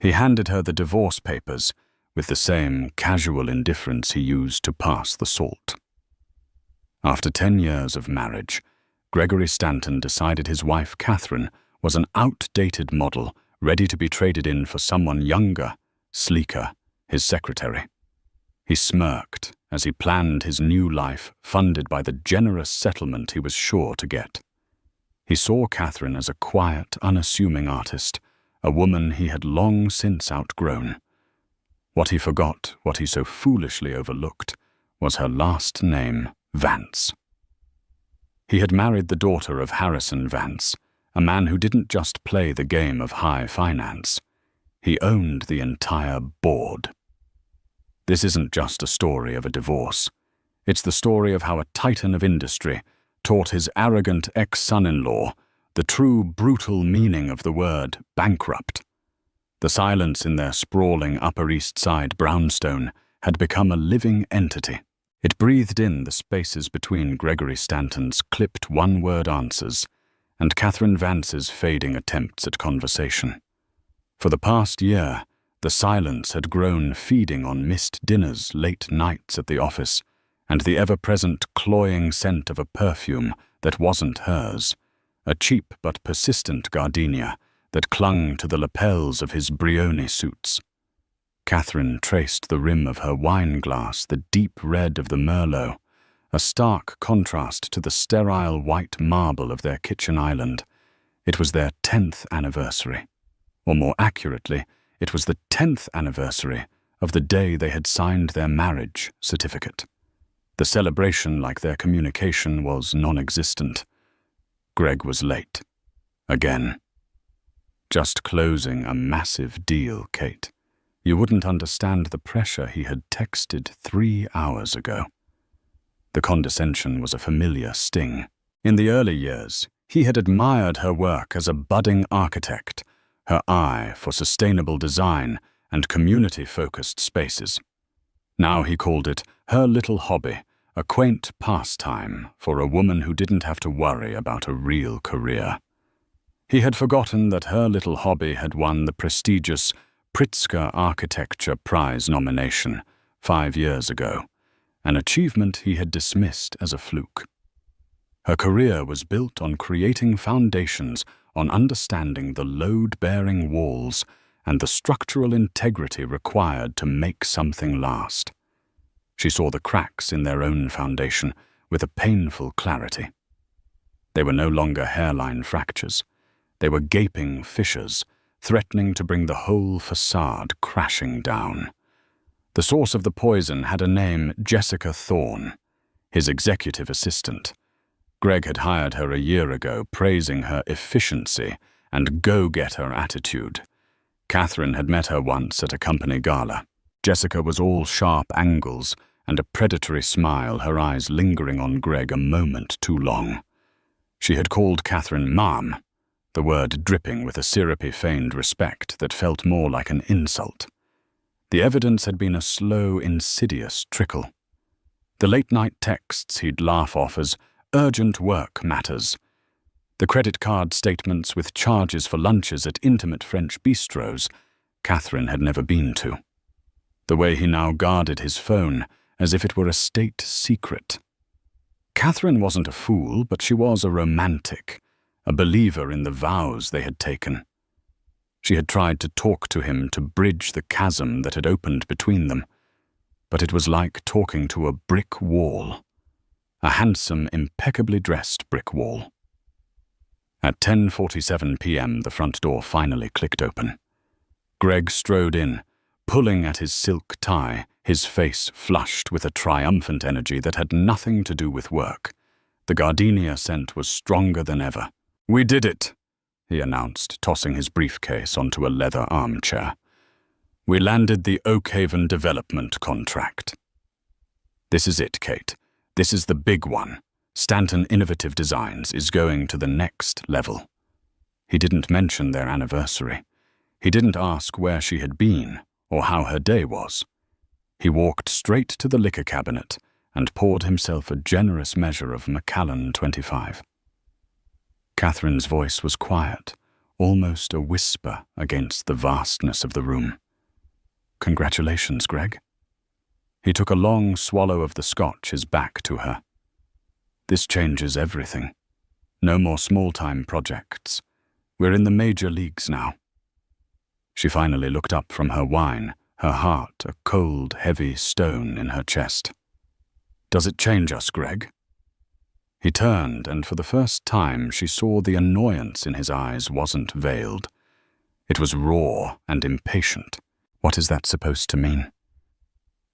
He handed her the divorce papers with the same casual indifference he used to pass the salt. After 10 years of marriage, Gregory Stanton decided his wife Catherine was an outdated model ready to be traded in for someone younger, sleeker, his secretary. He smirked as he planned his new life funded by the generous settlement he was sure to get. He saw Catherine as a quiet, unassuming artist, a woman he had long since outgrown. What he forgot, what he so foolishly overlooked, was her last name, Vance. He had married the daughter of Harrison Vance, a man who didn't just play the game of high finance. He owned the entire board. This isn't just a story of a divorce. It's the story of how a titan of industry taught his arrogant ex-son-in-law the true brutal meaning of the word bankrupt. The silence in their sprawling Upper East Side brownstone had become a living entity. It breathed in the spaces between Gregory Stanton's clipped one-word answers and Catherine Vance's fading attempts at conversation. For the past year, the silence had grown feeding on missed dinners, late nights at the office, and the ever-present cloying scent of a perfume that wasn't hers, a cheap but persistent gardenia that clung to the lapels of his Brioni suits. Catherine traced the rim of her wine glass, the deep red of the Merlot, a stark contrast to the sterile white marble of their kitchen island. It was their 10th anniversary. Or more accurately, it was the 10th anniversary of the day they had signed their marriage certificate. The celebration, like their communication, was non-existent. Greg was late. Again. Just closing a massive deal, Kate. You wouldn't understand the pressure he had texted 3 hours ago. The condescension was a familiar sting. In the early years, he had admired her work as a budding architect, her eye for sustainable design and community-focused spaces. Now he called it her little hobby, a quaint pastime for a woman who didn't have to worry about a real career. He had forgotten that her little hobby had won the prestigious Pritzker Architecture Prize nomination 5 years ago, an achievement he had dismissed as a fluke. Her career was built on creating foundations, on understanding the load-bearing walls and the structural integrity required to make something last. She saw the cracks in their own foundation with a painful clarity. They were no longer hairline fractures. They were gaping fissures, threatening to bring the whole facade crashing down. The source of the poison had a name, Jessica Thorne, his executive assistant. Greg had hired her a year ago, praising her efficiency and go-getter attitude. Catherine had met her once at a company gala. Jessica was all sharp angles and a predatory smile, her eyes lingering on Greg a moment too long. She had called Catherine Mom, the word dripping with a syrupy feigned respect that felt more like an insult. The evidence had been a slow, insidious trickle. The late-night texts he'd laugh off as urgent work matters. The credit card statements with charges for lunches at intimate French bistros Catherine had never been to. The way he now guarded his phone as if it were a state secret. Catherine wasn't a fool, but she was a romantic, a believer in the vows they had taken. She had tried to talk to him to bridge the chasm that had opened between them, but it was like talking to a brick wall, a handsome, impeccably dressed brick wall. At 10:47 p.m., the front door finally clicked open. Greg strode in, pulling at his silk tie, his face flushed with a triumphant energy that had nothing to do with work. The gardenia scent was stronger than ever. "We did it," he announced, tossing his briefcase onto a leather armchair. "We landed the Oakhaven development contract." "This is it, Kate. This is the big one. Stanton Innovative Designs is going to the next level." He didn't mention their anniversary. He didn't ask where she had been or how her day was. He walked straight to the liquor cabinet and poured himself a generous measure of Macallan 25. Catherine's voice was quiet, almost a whisper against the vastness of the room. "Congratulations, Greg." He took a long swallow of the scotch, his back to her. "This changes everything. No more small-time projects. We're in the major leagues now." She finally looked up from her wine, her heart a cold, heavy stone in her chest. "Does it change us, Greg?" He turned, and for the first time she saw the annoyance in his eyes wasn't veiled. It was raw and impatient. "What is that supposed to mean?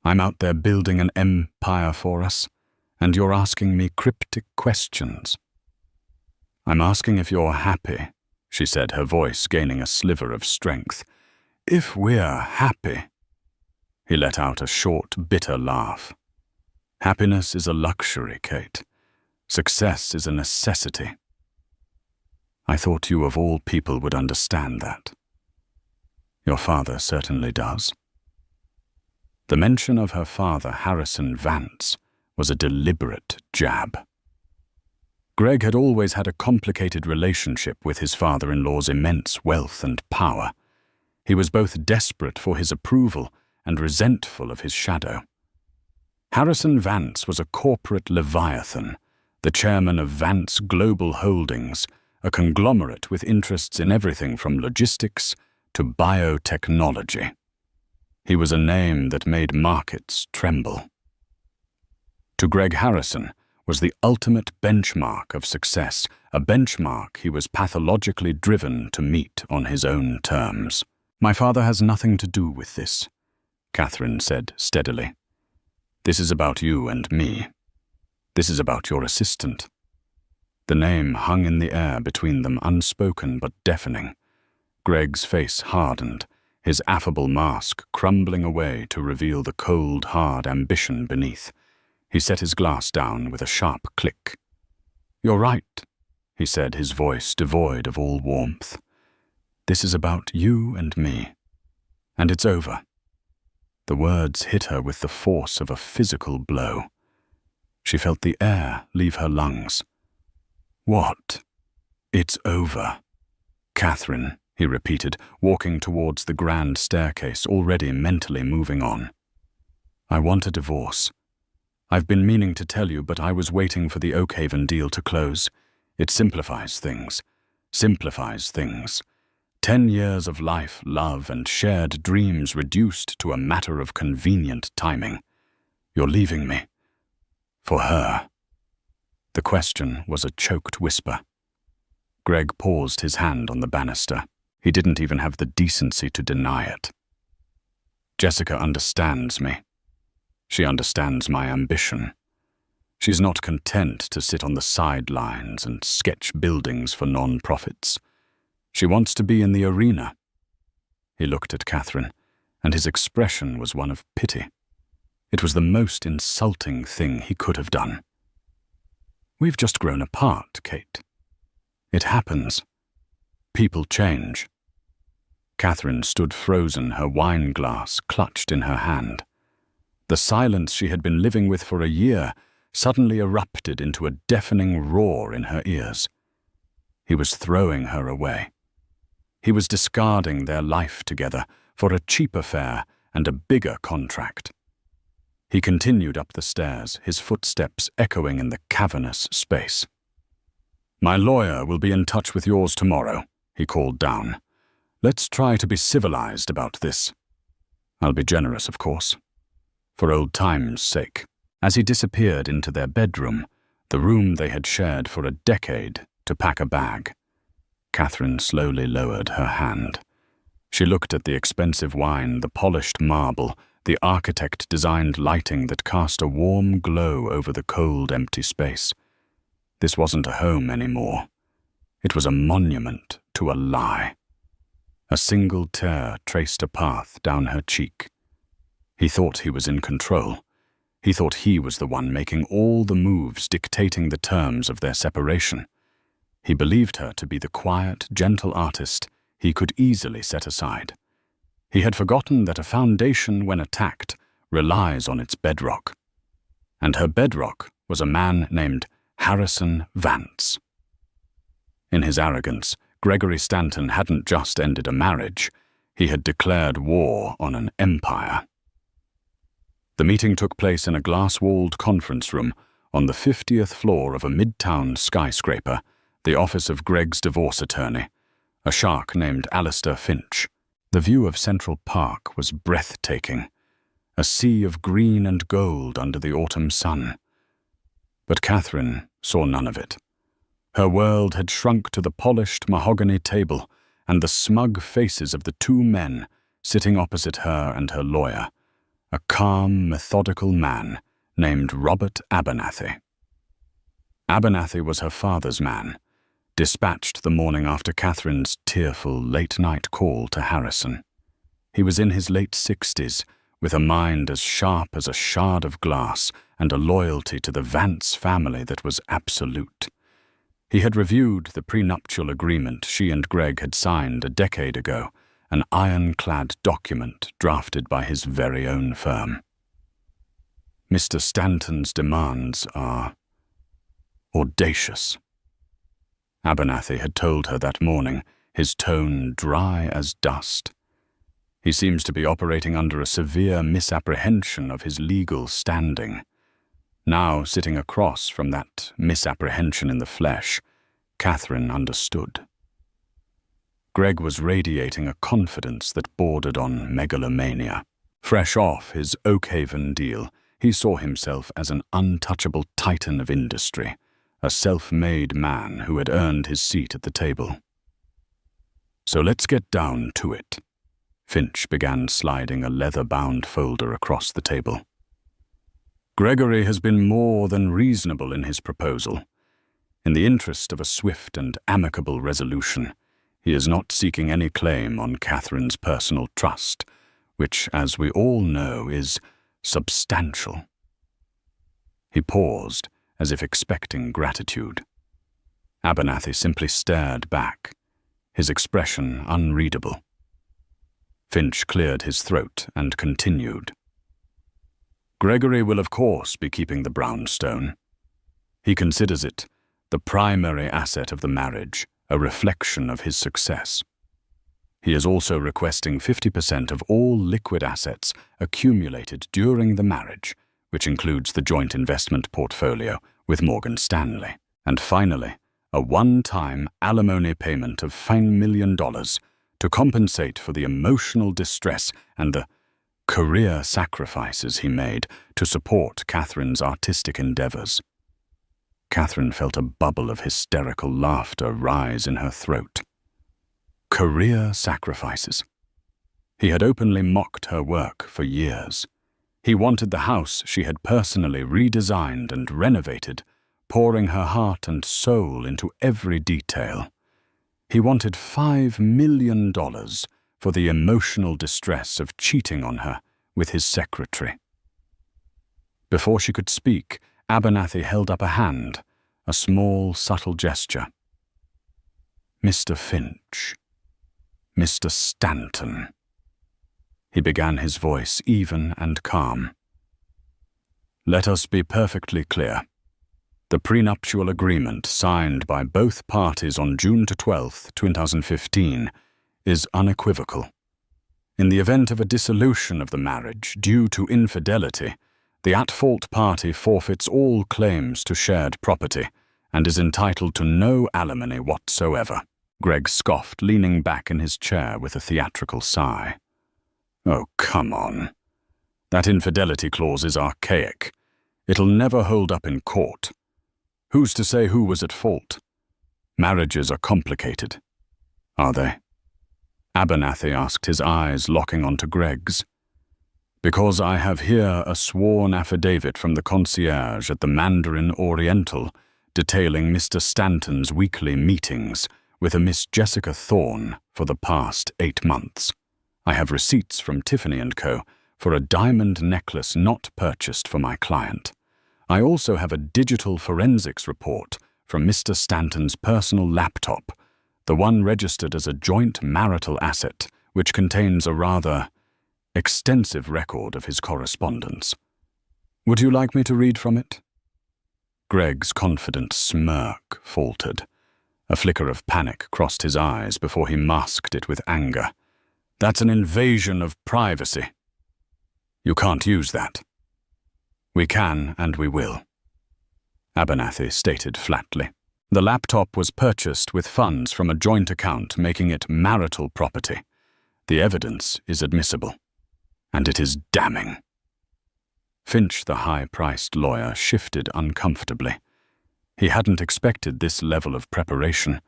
I'm out there building an empire for us, and you're asking me cryptic questions." "I'm asking if you're happy," she said, her voice gaining a sliver of strength. "If we're happy." He let out a short, bitter laugh. "Happiness is a luxury, Kate. Success is a necessity." "I thought you of all people would understand that." "Your father certainly does." The mention of her father, Harrison Vance, was a deliberate jab. Greg had always had a complicated relationship with his father-in-law's immense wealth and power. He was both desperate for his approval and resentful of his shadow. Harrison Vance was a corporate leviathan, the chairman of Vance Global Holdings, a conglomerate with interests in everything from logistics to biotechnology. He was a name that made markets tremble. To Greg, Harrison was the ultimate benchmark of success, a benchmark he was pathologically driven to meet on his own terms. "My father has nothing to do with this," Catherine said steadily. "This is about you and me. This is about your assistant." The name hung in the air between them, unspoken but deafening. Greg's face hardened, his affable mask crumbling away to reveal the cold, hard ambition beneath. He set his glass down with a sharp click. "You're right," he said, his voice devoid of all warmth. "This is about you and me. And it's over." The words hit her with the force of a physical blow. She felt the air leave her lungs. "What? It's over." "Catherine," he repeated, walking towards the grand staircase, already mentally moving on. "I want a divorce. I've been meaning to tell you, but I was waiting for the Oakhaven deal to close. It simplifies things. 10 years of life, love, and shared dreams reduced to a matter of convenient timing. You're leaving me. For her." The question was a choked whisper. Greg paused, his hand on the banister. He didn't even have the decency to deny it. "Jessica understands me. She understands my ambition. She's not content to sit on the sidelines and sketch buildings for non-profits. She wants to be in the arena." He looked at Catherine, and his expression was one of pity. It was the most insulting thing he could have done. "We've just grown apart, Kate. It happens. People change." Catherine stood frozen, her wine glass clutched in her hand. The silence she had been living with for a year suddenly erupted into a deafening roar in her ears. He was throwing her away. He was discarding their life together for a cheaper fare and a bigger contract. He continued up the stairs, his footsteps echoing in the cavernous space. "My lawyer will be in touch with yours tomorrow," he called down. "Let's try to be civilized about this. I'll be generous, of course. For old time's sake." As he disappeared into their bedroom, the room they had shared for a decade, to pack a bag, Catherine slowly lowered her hand. She looked at the expensive wine, the polished marble, the architect-designed lighting that cast a warm glow over the cold, empty space. This wasn't a home anymore. It was a monument to a lie. A single tear traced a path down her cheek. He thought he was in control. He thought he was the one making all the moves, dictating the terms of their separation. He believed her to be the quiet, gentle artist he could easily set aside. He had forgotten that a foundation, when attacked, relies on its bedrock. And her bedrock was a man named Harrison Vance. In his arrogance, Gregory Stanton hadn't just ended a marriage, he had declared war on an empire. The meeting took place in a glass-walled conference room on the 50th floor of a midtown skyscraper, the office of Greg's divorce attorney, a shark named Alistair Finch. The view of Central Park was breathtaking, a sea of green and gold under the autumn sun. But Catherine saw none of it. Her world had shrunk to the polished mahogany table and the smug faces of the two men sitting opposite her and her lawyer, a calm, methodical man named Robert Abernathy. Abernathy was her father's man, dispatched the morning after Catherine's tearful late-night call to Harrison. He was in his late 60s, with a mind as sharp as a shard of glass and a loyalty to the Vance family that was absolute. He had reviewed the prenuptial agreement she and Greg had signed a decade ago, an ironclad document drafted by his very own firm. Mr. Stanton's demands are audacious. Abernathy had told her that morning, his tone dry as dust. He seems to be operating under a severe misapprehension of his legal standing. Now, sitting across from that misapprehension in the flesh, Catherine understood. Greg was radiating a confidence that bordered on megalomania. Fresh off his Oakhaven deal, he saw himself as an untouchable titan of industry, a self-made man who had earned his seat at the table. So let's get down to it. Finch began sliding a leather-bound folder across the table. Gregory has been more than reasonable in his proposal. In the interest of a swift and amicable resolution, he is not seeking any claim on Catherine's personal trust, which, as we all know, is substantial. He paused, as if expecting gratitude. Abernathy simply stared back, his expression unreadable. Finch cleared his throat and continued. Gregory will of course be keeping the brownstone. He considers it the primary asset of the marriage, a reflection of his success. He is also requesting 50% of all liquid assets accumulated during the marriage, which includes the joint investment portfolio with Morgan Stanley. And finally, a one-time alimony payment of $5 million to compensate for the emotional distress and the career sacrifices he made to support Catherine's artistic endeavors. Catherine felt a bubble of hysterical laughter rise in her throat. Career sacrifices. He had openly mocked her work for years. He wanted the house she had personally redesigned and renovated, pouring her heart and soul into every detail. He wanted $5 million for the emotional distress of cheating on her with his secretary. Before she could speak, Abernathy held up a hand, a small, subtle gesture. Mr. Finch. Mr. Stanton. He began, his voice even and calm. Let us be perfectly clear. The prenuptial agreement signed by both parties on June 12, 2015, is unequivocal. In the event of a dissolution of the marriage due to infidelity, the at-fault party forfeits all claims to shared property and is entitled to no alimony whatsoever. Greg scoffed, leaning back in his chair with a theatrical sigh. Oh, come on. That infidelity clause is archaic. It'll never hold up in court. Who's to say who was at fault? Marriages are complicated. Are they? Abernathy asked, his eyes locking onto Greg's. Because I have here a sworn affidavit from the concierge at the Mandarin Oriental detailing Mr. Stanton's weekly meetings with a Miss Jessica Thorne for the past 8 months. I have receipts from Tiffany & Co. for a diamond necklace not purchased for my client. I also have a digital forensics report from Mr. Stanton's personal laptop, the one registered as a joint marital asset, which contains a rather extensive record of his correspondence. Would you like me to read from it? Greg's confident smirk faltered. A flicker of panic crossed his eyes before he masked it with anger. That's an invasion of privacy. You can't use that. We can and we will, Abernathy stated flatly. The laptop was purchased with funds from a joint account, making it marital property. The evidence is admissible, and it is damning. Finch, the high-priced lawyer, shifted uncomfortably. He hadn't expected this level of preparation.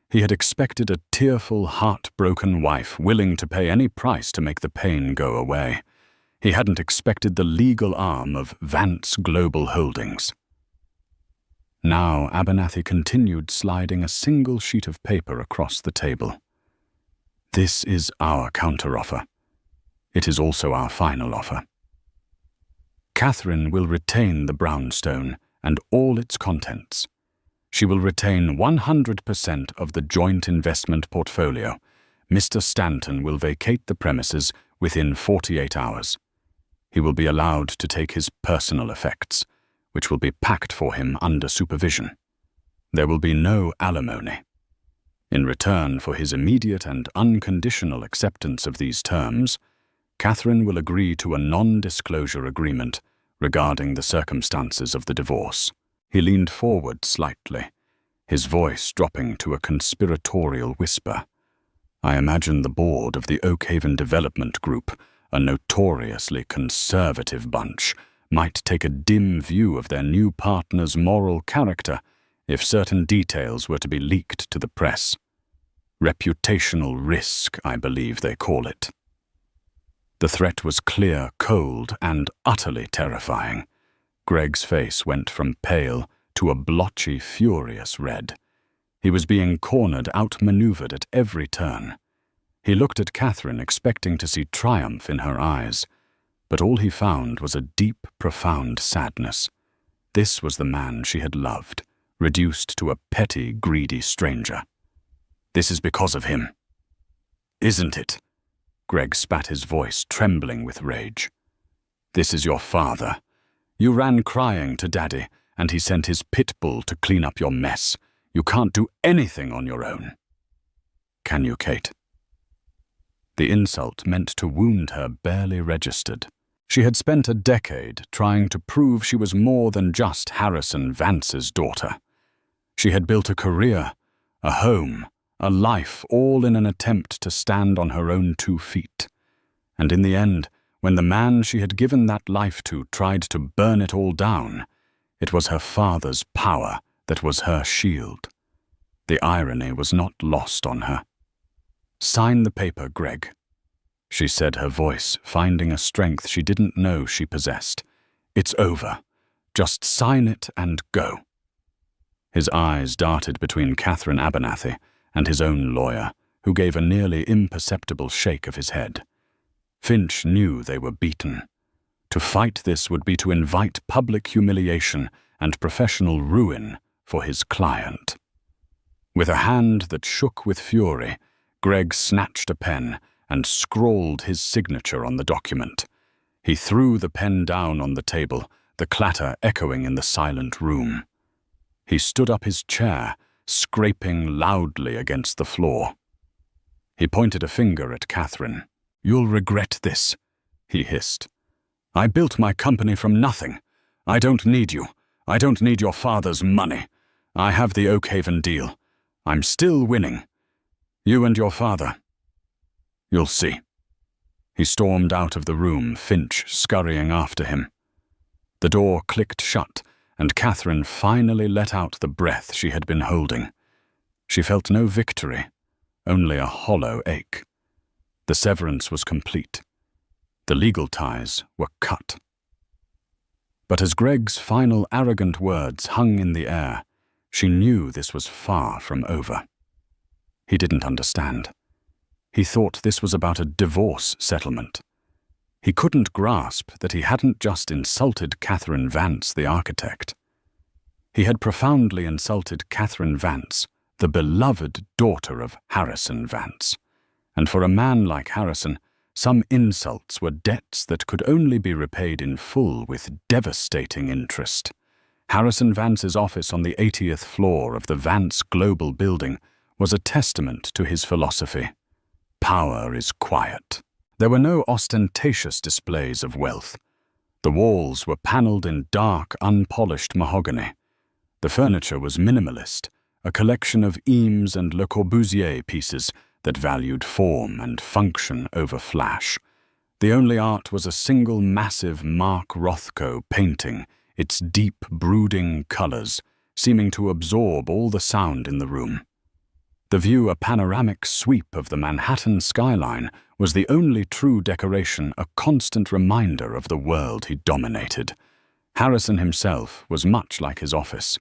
He had expected a tearful, heartbroken wife willing to pay any price to make the pain go away. He hadn't expected the legal arm of Vance Global Holdings. Now Abernathy continued sliding a single sheet of paper across the table. This is our counteroffer. It is also our final offer. Catherine will retain the brownstone and all its contents. She will retain 100% of the joint investment portfolio. Mr. Stanton will vacate the premises within 48 hours. He will be allowed to take his personal effects, which will be packed for him under supervision. There will be no alimony. In return for his immediate and unconditional acceptance of these terms, Catherine will agree to a non-disclosure agreement regarding the circumstances of the divorce. He leaned forward slightly, his voice dropping to a conspiratorial whisper. I imagine the board of the Oakhaven Development Group, a notoriously conservative bunch, might take a dim view of their new partner's moral character if certain details were to be leaked to the press. Reputational risk, I believe they call it. The threat was clear, cold, and utterly terrifying. Greg's face went from pale to a blotchy, furious red. He was being cornered, outmaneuvered at every turn. He looked at Catherine, expecting to see triumph in her eyes, but all he found was a deep, profound sadness. This was the man she had loved, reduced to a petty, greedy stranger. This is because of him. Isn't it? Greg spat, his voice trembling with rage. This is your father. You ran crying to Daddy, and he sent his pit bull to clean up your mess. You can't do anything on your own. Can you, Kate? The insult meant to wound her barely registered. She had spent a decade trying to prove she was more than just Harrison Vance's daughter. She had built a career, a home, a life, all in an attempt to stand on her own 2 feet. And in the end, when the man she had given that life to tried to burn it all down, it was her father's power that was her shield. The irony was not lost on her. Sign the paper, Greg, she said, her voice finding a strength she didn't know she possessed. It's over. Just sign it and go. His eyes darted between Catherine Abernathy and his own lawyer, who gave a nearly imperceptible shake of his head. Finch knew they were beaten. To fight this would be to invite public humiliation and professional ruin for his client. With a hand that shook with fury, Greg snatched a pen and scrawled his signature on the document. He threw the pen down on the table, the clatter echoing in the silent room. He stood up his chair, scraping loudly against the floor. He pointed a finger at Catherine. You'll regret this, he hissed. I built my company from nothing. I don't need you. I don't need your father's money. I have the Oakhaven deal. I'm still winning. You and your father. You'll see. He stormed out of the room, Finch scurrying after him. The door clicked shut, and Catherine finally let out the breath she had been holding. She felt no victory, only a hollow ache. The severance was complete. The legal ties were cut. But as Greg's final arrogant words hung in the air, she knew this was far from over. He didn't understand. He thought this was about a divorce settlement. He couldn't grasp that he hadn't just insulted Catherine Vance, the architect. He had profoundly insulted Catherine Vance, the beloved daughter of Harrison Vance. And for a man like Harrison, some insults were debts that could only be repaid in full with devastating interest. Harrison Vance's office on the 80th floor of the Vance Global building was a testament to his philosophy. Power is quiet. There were no ostentatious displays of wealth. The walls were paneled in dark, unpolished mahogany. The furniture was minimalist, a collection of Eames and Le Corbusier pieces that valued form and function over flash. The only art was a single massive Mark Rothko painting, its deep, brooding colors seeming to absorb all the sound in the room. The view, a panoramic sweep of the Manhattan skyline, was the only true decoration, a constant reminder of the world he dominated. Harrison himself was much like his office.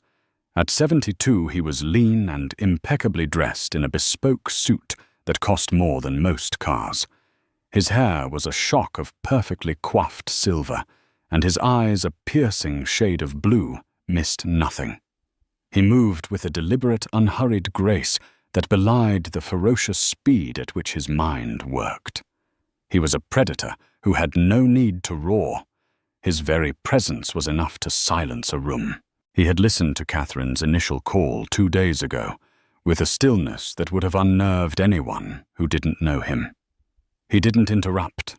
At 72, he was lean and impeccably dressed in a bespoke suit that cost more than most cars. His hair was a shock of perfectly coiffed silver, and his eyes, a piercing shade of blue, missed nothing. He moved with a deliberate, unhurried grace that belied the ferocious speed at which his mind worked. He was a predator who had no need to roar. His very presence was enough to silence a room. He had listened to Catherine's initial call 2 days ago, with a stillness that would have unnerved anyone who didn't know him. He didn't interrupt.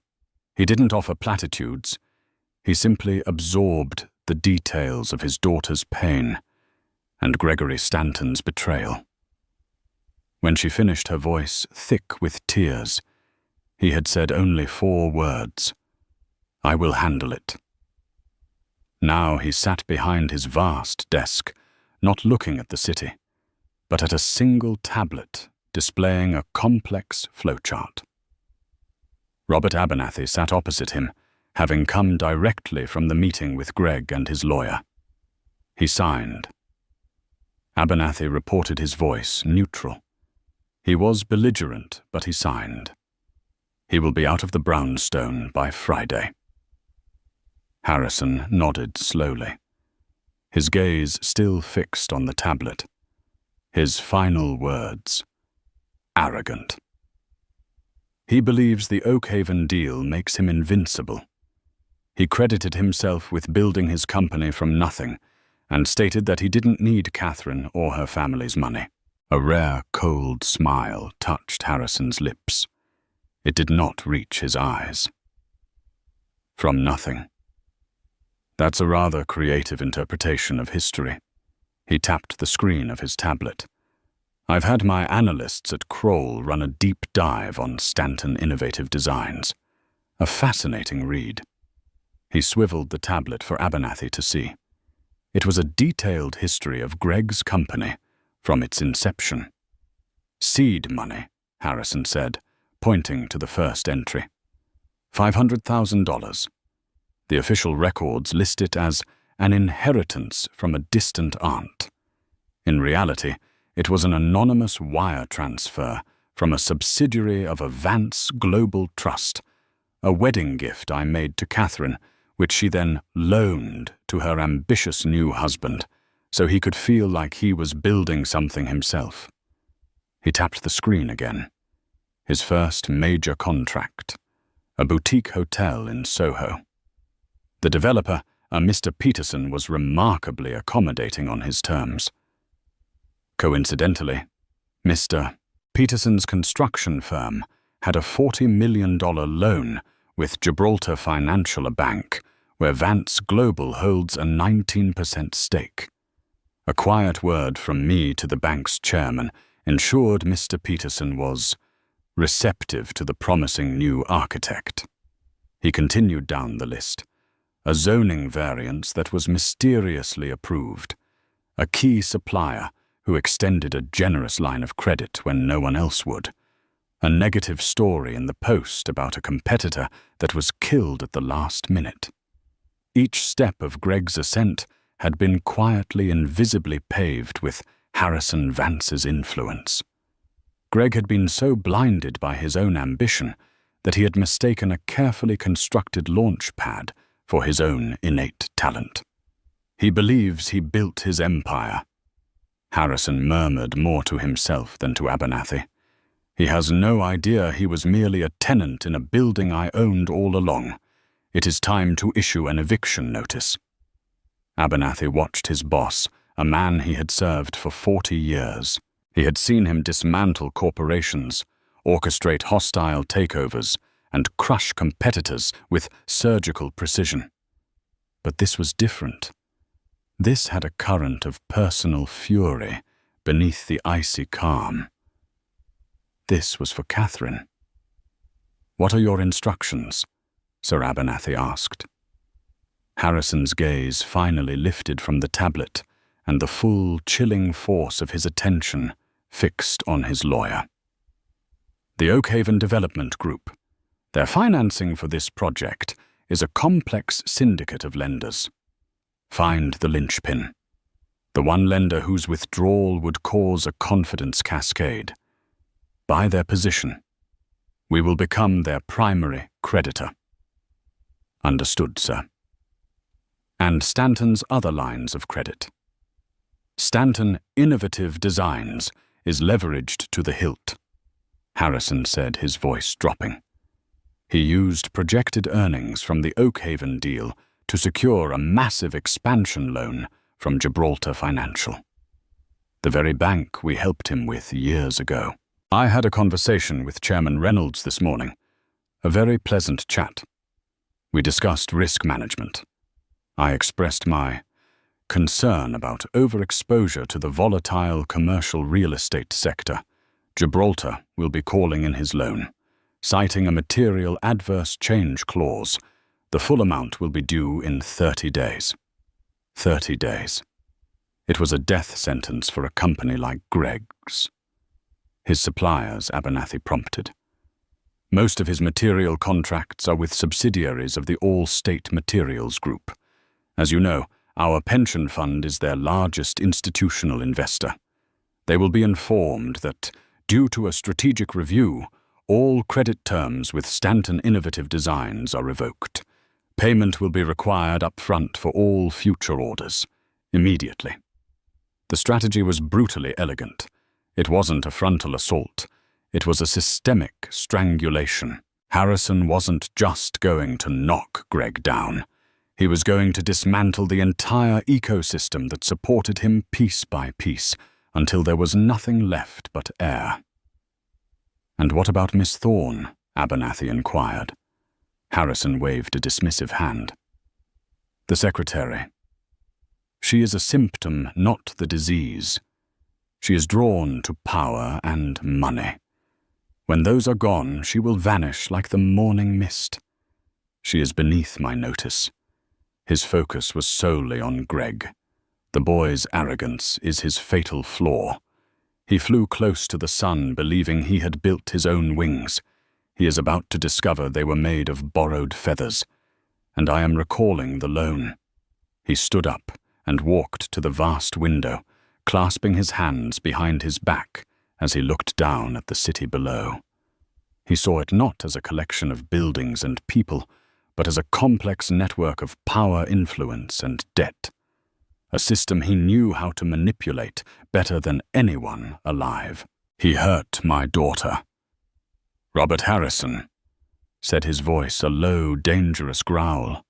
He didn't offer platitudes. He simply absorbed the details of his daughter's pain and Gregory Stanton's betrayal. When she finished, her voice thick with tears, he had said only 4 words: "I will handle it." Now he sat behind his vast desk, not looking at the city, but at a single tablet displaying a complex flowchart. Robert Abernathy sat opposite him, having come directly from the meeting with Greg and his lawyer. He signed. Abernathy reported his voice neutral. He was belligerent, but he signed. He will be out of the brownstone by Friday. Harrison nodded slowly, his gaze still fixed on the tablet. His final words: arrogant. He believes the Oakhaven deal makes him invincible. He credited himself with building his company from nothing and stated that he didn't need Catherine or her family's money. A rare, cold smile touched Harrison's lips. It did not reach his eyes. From nothing. That's a rather creative interpretation of history. He tapped the screen of his tablet. I've had my analysts at Kroll run a deep dive on Stanton Innovative Designs. A fascinating read. He swiveled the tablet for Abernathy to see. It was a detailed history of Greg's company from its inception. Seed money, Harrison said, pointing to the first entry. $500,000. The official records list it as an inheritance from a distant aunt. In reality, it was an anonymous wire transfer from a subsidiary of a Vance Global Trust, a wedding gift I made to Catherine, which she then loaned to her ambitious new husband, so he could feel like he was building something himself. He tapped the screen again. His first major contract, a boutique hotel in Soho. The developer, a Mr. Peterson, was remarkably accommodating on his terms. Coincidentally, Mr. Peterson's construction firm had a $40 million loan with Gibraltar Financial, a bank, where Vance Global holds a 19% stake. A quiet word from me to the bank's chairman ensured Mr. Peterson was receptive to the promising new architect. He continued down the list. A zoning variance that was mysteriously approved. A key supplier who extended a generous line of credit when no one else would. A negative story in the Post about a competitor that was killed at the last minute. Each step of Greg's ascent had been quietly and visibly paved with Harrison Vance's influence. Greg had been so blinded by his own ambition that he had mistaken a carefully constructed launch pad for his own innate talent. He believes he built his empire. Harrison murmured more to himself than to Abernathy. He has no idea he was merely a tenant in a building I owned all along. It is time to issue an eviction notice. Abernathy watched his boss, a man he had served for 40 years. He had seen him dismantle corporations, orchestrate hostile takeovers, and crush competitors with surgical precision. But this was different. This had a current of personal fury beneath the icy calm. This was for Catherine. "What are your instructions?" Sir Abernathy asked. Harrison's gaze finally lifted from the tablet, and the full, chilling force of his attention fixed on his lawyer. "The Oakhaven Development Group. Their financing for this project is a complex syndicate of lenders. Find the linchpin, the one lender whose withdrawal would cause a confidence cascade. Buy their position. We will become their primary creditor." "Understood, sir." "And Stanton's other lines of credit. Stanton Innovative Designs is leveraged to the hilt," Harrison said, his voice dropping. He used projected earnings from the Oakhaven deal to secure a massive expansion loan from Gibraltar Financial, the very bank we helped him with years ago. "I had a conversation with Chairman Reynolds this morning. A very pleasant chat. We discussed risk management. I expressed my concern about overexposure to the volatile commercial real estate sector. Gibraltar will be calling in his loan, citing a material adverse change clause. The full amount will be due in 30 days. 30 days. It was a death sentence for a company like Greg's. His suppliers, Abernathy prompted. Most of his material contracts are with subsidiaries of the All-State Materials Group. As you know, our pension fund is their largest institutional investor. They will be informed that, due to a strategic review, all credit terms with Stanton Innovative Designs are revoked. Payment will be required up front for all future orders, immediately. The strategy was brutally elegant. It wasn't a frontal assault. It was a systemic strangulation. Harrison wasn't just going to knock Greg down. He was going to dismantle the entire ecosystem that supported him piece by piece, until there was nothing left but air. "And what about Miss Thorne?" Abernathy inquired. Harrison waved a dismissive hand. "The secretary. She is a symptom, not the disease. She is drawn to power and money. When those are gone, she will vanish like the morning mist. She is beneath my notice." His focus was solely on Greg. The boy's arrogance is his fatal flaw. He flew close to the sun, believing he had built his own wings. He is about to discover they were made of borrowed feathers. And I am recalling the loan. He stood up and walked to the vast window, clasping his hands behind his back as he looked down at the city below. He saw it not as a collection of buildings and people, but as a complex network of power, influence, and debt. A system he knew how to manipulate better than anyone alive. "He hurt my daughter." "Robert Harrison," said his voice a low, dangerous growl.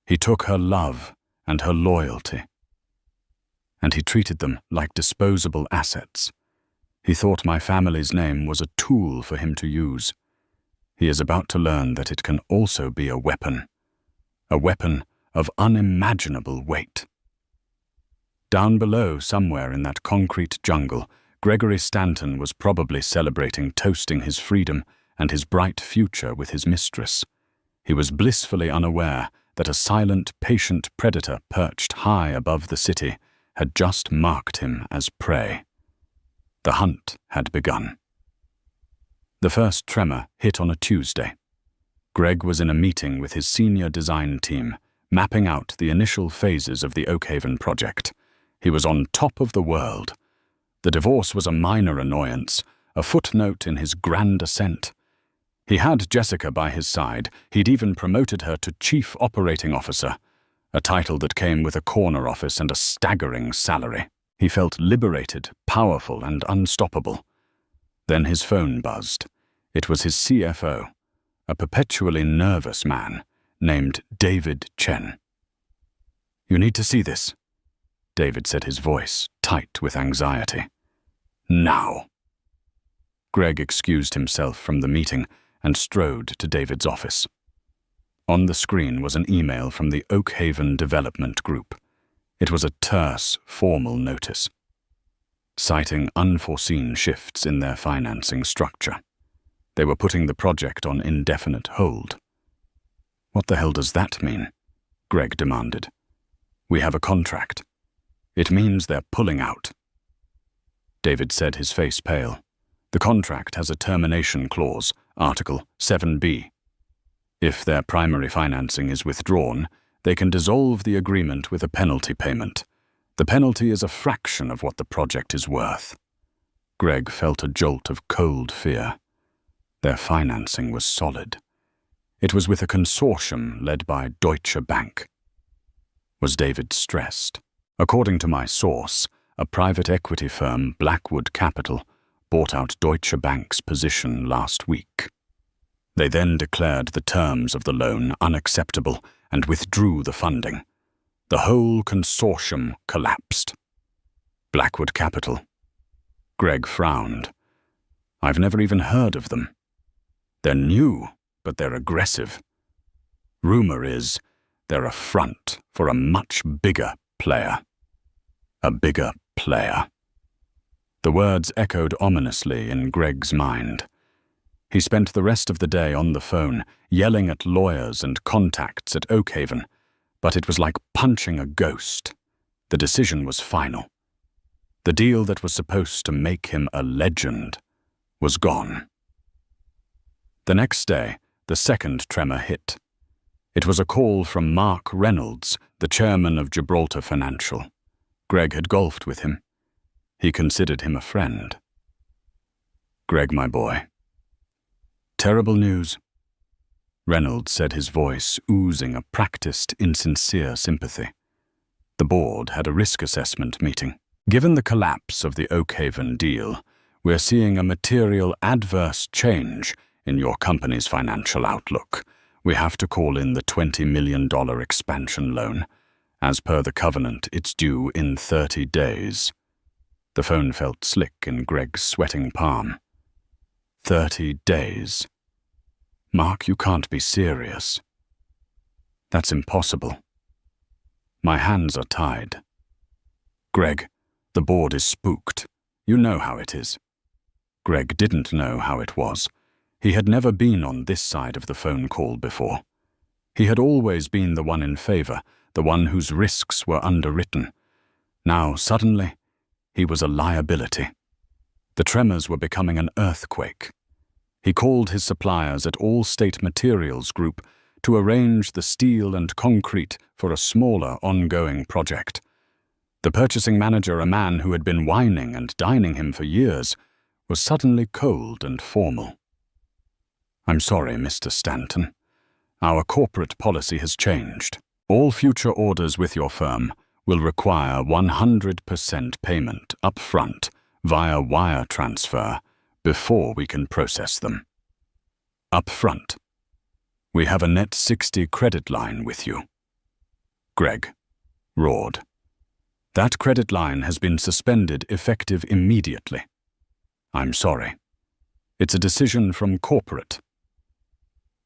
"He took her love and her loyalty. And he treated them like disposable assets. He thought my family's name was a tool for him to use. He is about to learn that it can also be a weapon of unimaginable weight." Down below, somewhere in that concrete jungle, Gregory Stanton was probably celebrating toasting his freedom and his bright future with his mistress. He was blissfully unaware that a silent, patient predator perched high above the city had just marked him as prey. The hunt had begun. The first tremor hit on a Tuesday. Greg was in a meeting with his senior design team, mapping out the initial phases of the Oakhaven project. He was on top of the world. The divorce was a minor annoyance, a footnote in his grand ascent. He had Jessica by his side. He'd even promoted her to Chief Operating Officer, a title that came with a corner office and a staggering salary. He felt liberated, powerful, and unstoppable. Then his phone buzzed. It was his CFO, a perpetually nervous man named David Chen. You need to see this, David said, his voice tight with anxiety. Now. Greg excused himself from the meeting and strode to David's office. On the screen was an email from the Oakhaven Development Group. It was a terse, formal notice, citing unforeseen shifts in their financing structure. They were putting the project on indefinite hold. What the hell does that mean? Greg demanded. We have a contract. It means they're pulling out. David said, his face pale. The contract has a termination clause, Article 7B. If their primary financing is withdrawn, they can dissolve the agreement with a penalty payment. The penalty is a fraction of what the project is worth. Greg felt a jolt of cold fear. Their financing was solid. It was with a consortium led by Deutsche Bank. Was David stressed? According to my source, a private equity firm, Blackwood Capital, bought out Deutsche Bank's position last week. They then declared the terms of the loan unacceptable and withdrew the funding. The whole consortium collapsed. Blackwood Capital. Greg frowned. I've never even heard of them. They're new, but they're aggressive. Rumor is they're a front for a much bigger player. A bigger player. The words echoed ominously in Greg's mind. He spent the rest of the day on the phone, yelling at lawyers and contacts at Oakhaven, but it was like punching a ghost. The decision was final. The deal that was supposed to make him a legend was gone. The next day, the second tremor hit. It was a call from Mark Reynolds, the chairman of Gibraltar Financial. Greg had golfed with him. He considered him a friend. Greg, my boy. Terrible news. Reynolds said, his voice oozing a practiced, insincere sympathy. The board had a risk assessment meeting. Given the collapse of the Oakhaven deal, we're seeing a material adverse change in your company's financial outlook. We have to call in the $20 million expansion loan. As per the covenant, it's due in 30 days. The phone felt slick in Greg's sweating palm. 30 days. Mark, you can't be serious. That's impossible. My hands are tied. Greg, the board is spooked. You know how it is. Greg didn't know how it was. He had never been on this side of the phone call before. He had always been the one in favor, the one whose risks were underwritten. Now, suddenly, he was a liability. The tremors were becoming an earthquake. He called his suppliers at All State Materials Group to arrange the steel and concrete for a smaller ongoing project. The purchasing manager, a man who had been whining and dining him for years, was suddenly cold and formal. I'm sorry, Mr. Stanton. Our corporate policy has changed. All future orders with your firm will require 100% payment up front via wire transfer before we can process them. Up front. We have a net 60 credit line with you. Greg roared. That credit line has been suspended effective immediately. I'm sorry. It's a decision from corporate.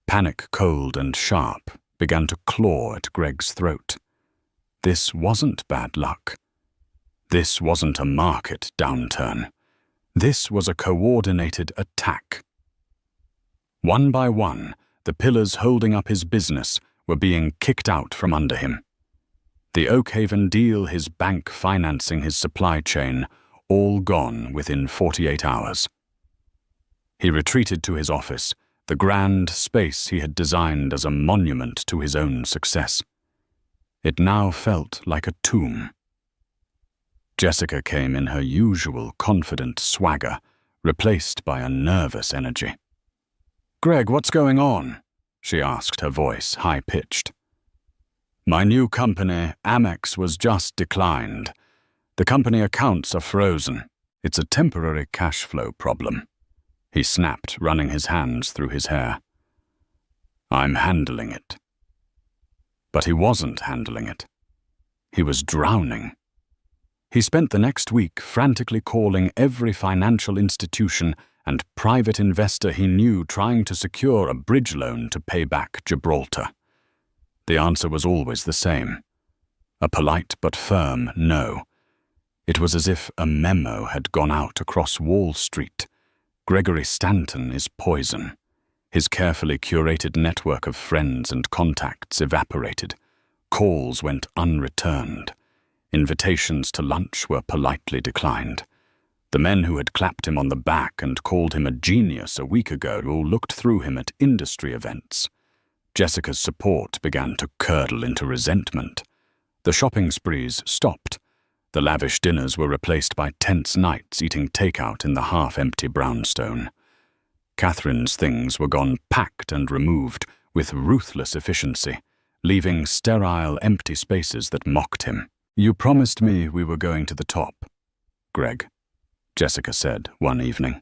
Panic, cold and sharp, began to claw at Greg's throat. This wasn't bad luck. This wasn't a market downturn. This was a coordinated attack. One by one, the pillars holding up his business were being kicked out from under him. The Oakhaven deal, his bank financing his supply chain, all gone within 48 hours. He retreated to his office, the grand space he had designed as a monument to his own success. It now felt like a tomb. Jessica came in her usual confident swagger, replaced by a nervous energy. Greg, what's going on? She asked, her voice high-pitched. My new company, Amex, was just declined. The company accounts are frozen. It's a temporary cash flow problem. He snapped, running his hands through his hair. I'm handling it. But he wasn't handling it. He was drowning. He spent the next week frantically calling every financial institution and private investor he knew, trying to secure a bridge loan to pay back Gibraltar. The answer was always the same: a polite but firm no. It was as if a memo had gone out across Wall Street. Gregory Stanton is poison. His carefully curated network of friends and contacts evaporated. Calls went unreturned. Invitations to lunch were politely declined. The men who had clapped him on the back and called him a genius a week ago all looked through him at industry events. Jessica's support began to curdle into resentment. The shopping sprees stopped. The lavish dinners were replaced by tense nights eating takeout in the half-empty brownstone. Catherine's things were gone packed and removed with ruthless efficiency, leaving sterile, empty spaces that mocked him. "You promised me we were going to the top, Greg," Jessica said one evening,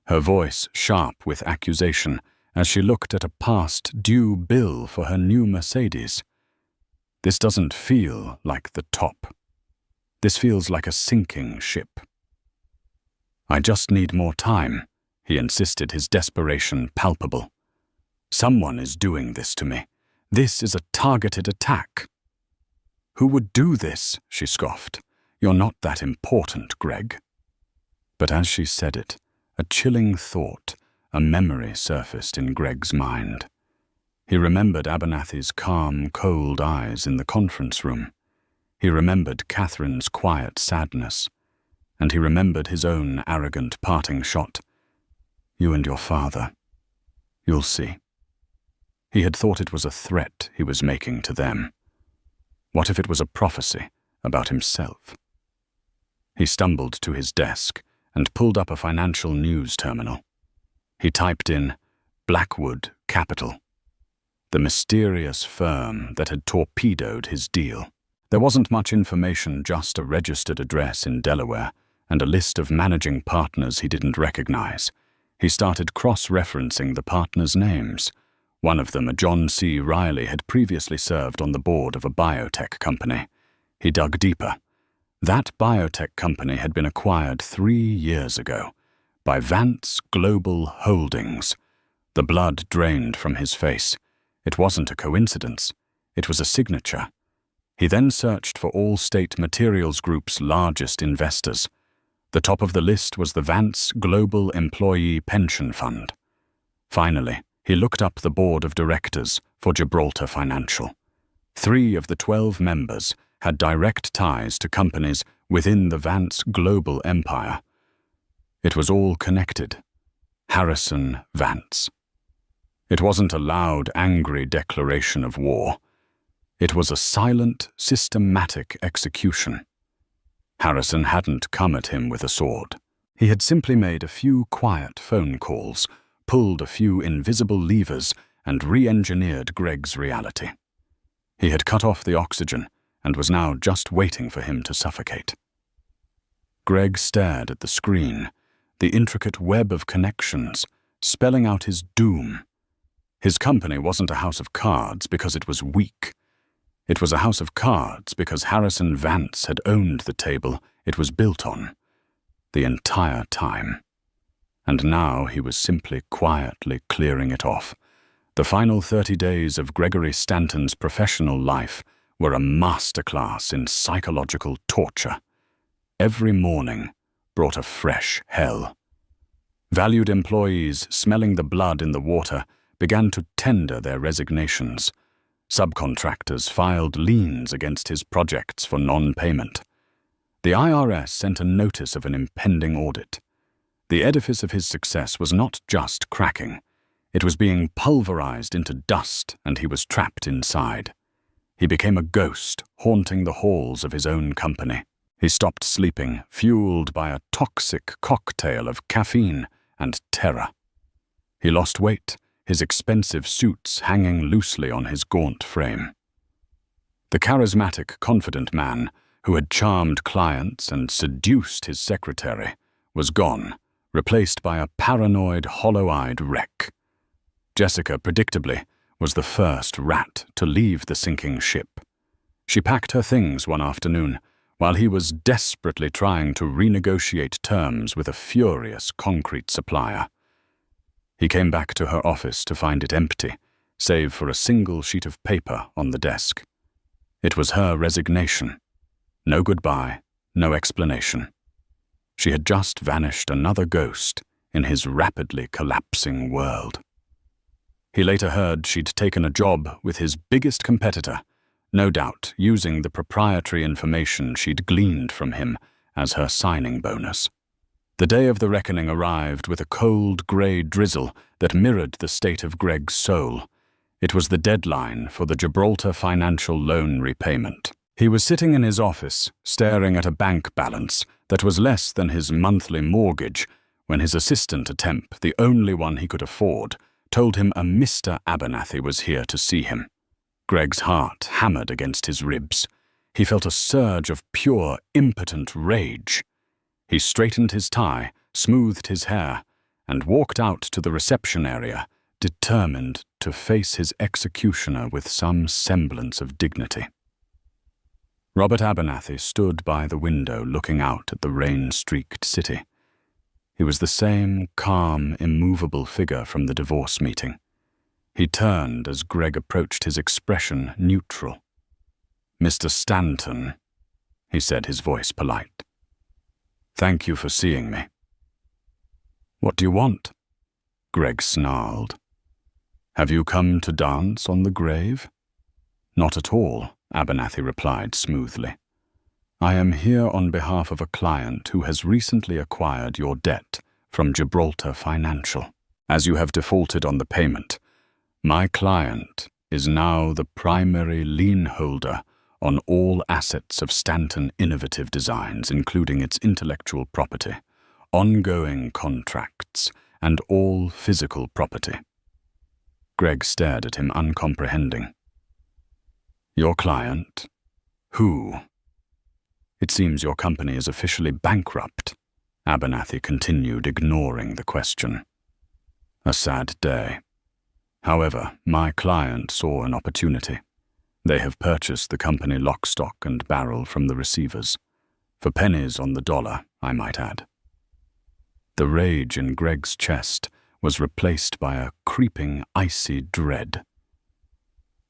her voice sharp with accusation as she looked at a past-due bill for her new Mercedes. "This doesn't feel like the top. This feels like a sinking ship." "I just need more time," he insisted, his desperation palpable. "Someone is doing this to me. This is a targeted attack." "Who would do this?" she scoffed. "You're not that important, Greg." But as she said it, a chilling thought, a memory surfaced in Greg's mind. He remembered Abernathy's calm, cold eyes in the conference room. He remembered Catherine's quiet sadness. And he remembered his own arrogant parting shot. "You and your father. You'll see." He had thought it was a threat he was making to them. What if it was a prophecy about himself? He stumbled to his desk and pulled up a financial news terminal. He typed in Blackwood Capital, the mysterious firm that had torpedoed his deal. There wasn't much information, just a registered address in Delaware and a list of managing partners he didn't recognize. He started cross-referencing the partners' names. One of them, a John C. Riley, had previously served on the board of a biotech company. He dug deeper. That biotech company had been acquired 3 years ago by Vance Global Holdings. The blood drained from his face. It wasn't a coincidence. It was a signature. He then searched for Allstate Materials Group's largest investors. The top of the list was the Vance Global Employee Pension Fund. Finally, he looked up the board of directors for Gibraltar Financial. 3 of the 12 members had direct ties to companies within the Vance global empire. It was all connected. Harrison Vance. It wasn't a loud, angry declaration of war. It was a silent, systematic execution. Harrison hadn't come at him with a sword. He had simply made a few quiet phone calls, pulled a few invisible levers, and re-engineered Greg's reality. He had cut off the oxygen and was now just waiting for him to suffocate. Greg stared at the screen, the intricate web of connections, spelling out his doom. His company wasn't a house of cards because it was weak. It was a house of cards because Harrison Vance had owned the table it was built on the entire time. And now he was simply quietly clearing it off. The final 30 days of Gregory Stanton's professional life were a masterclass in psychological torture. Every morning brought a fresh hell. Valued employees, smelling the blood in the water, began to tender their resignations. Subcontractors filed liens against his projects for non-payment. The IRS sent a notice of an impending audit. The edifice of his success was not just cracking. It was being pulverized into dust, and he was trapped inside. He became a ghost, haunting the halls of his own company. He stopped sleeping, fueled by a toxic cocktail of caffeine and terror. He lost weight, his expensive suits hanging loosely on his gaunt frame. The charismatic, confident man who had charmed clients and seduced his secretary was gone, replaced by a paranoid, hollow-eyed wreck. Jessica, predictably, was the first rat to leave the sinking ship. She packed her things one afternoon, while he was desperately trying to renegotiate terms with a furious concrete supplier. He came back to her office to find it empty, save for a single sheet of paper on the desk. It was her resignation. No goodbye, no explanation. She had just vanished another ghost in his rapidly collapsing world. He later heard she'd taken a job with his biggest competitor, no doubt using the proprietary information she'd gleaned from him as her signing bonus. The day of the reckoning arrived with a cold grey drizzle that mirrored the state of Greg's soul. It was the deadline for the Gibraltar financial loan repayment. He was sitting in his office, staring at a bank balance that was less than his monthly mortgage, when his assistant temp, the only one he could afford, told him a Mr. Abernathy was here to see him. Greg's heart hammered against his ribs. He felt a surge of pure, impotent rage. He straightened his tie, smoothed his hair, and walked out to the reception area, determined to face his executioner with some semblance of dignity. Robert Abernathy stood by the window looking out at the rain-streaked city. He was the same calm, immovable figure from the divorce meeting. He turned as Greg approached, his expression neutral. "Mr. Stanton," he said, his voice polite. "Thank you for seeing me." "What do you want?" Greg snarled. "Have you come to dance on the grave?" "Not at all," Abernathy replied smoothly. "I am here on behalf of a client who has recently acquired your debt from Gibraltar Financial. As you have defaulted on the payment, my client is now the primary lien holder on all assets of Stanton Innovative Designs, including its intellectual property, ongoing contracts, and all physical property." Greg stared at him, uncomprehending. "Your client? Who?" "It seems your company is officially bankrupt," Abernathy continued, ignoring the question. "A sad day. However, my client saw an opportunity. They have purchased the company lock, stock, and barrel from the receivers. For pennies on the dollar, I might add." The rage in Greg's chest was replaced by a creeping, icy dread.